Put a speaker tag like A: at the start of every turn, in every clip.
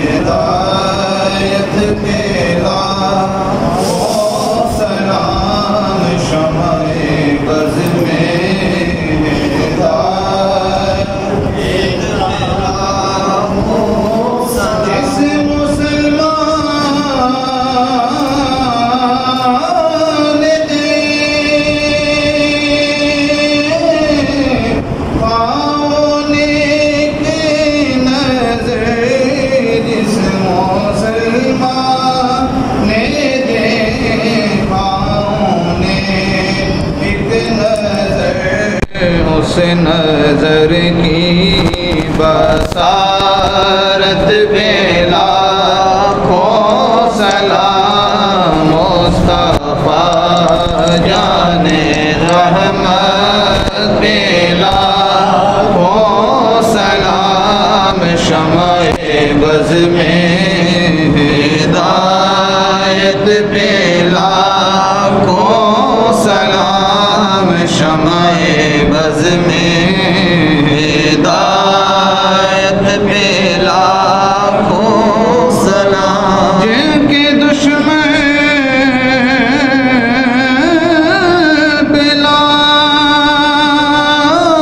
A: ہدایت کے لاکھوں سلام شمع بز میں ہدایت جس مسلمان دے پاؤنے کی نظر جس مسلمان دے پاؤنے ایک نظر اس نظر کی بصارت بے لاکھوں سلام مصطفیٰ جان رحمت بے لاکھوں سلام شمع بز میں ہدایت بے لاکھوں سلام شمع بز میں ہدایت بے لاکھوں سلام جن کے دشمن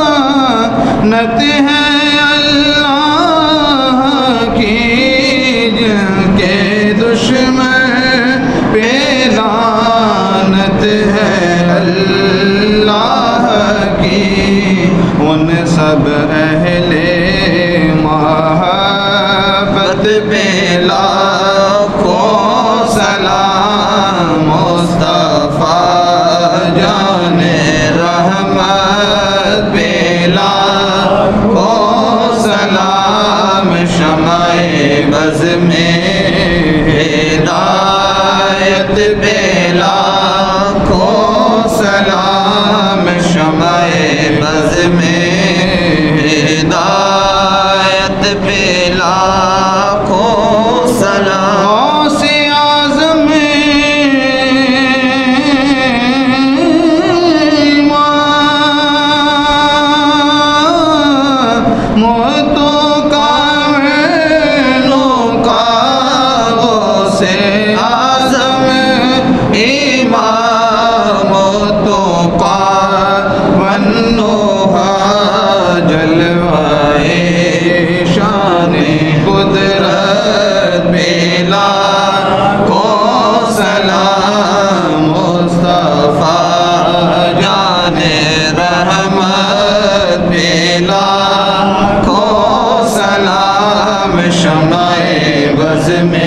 A: لعنت ہے اللہ کی جن کے دشمن پہ لعنت ہے اللہ کی ان سب اہل محبت پہ لاکھوں سلام مصطفیٰ جان رحمت پہ لاکھوں سلام شمع بز میں ہدایت پہ لاکھوں سلام شمع بز میں ہدایت پہ لاکھوں سلام غوث اعظم موتوں کا وینوں کا غوث اعظم امام موتوں کا ونوحا جلوائے شان قدرت بے لاکھوں سلام مصطفیٰ جان رحمت بے لاکھوں سلام شمع بز میں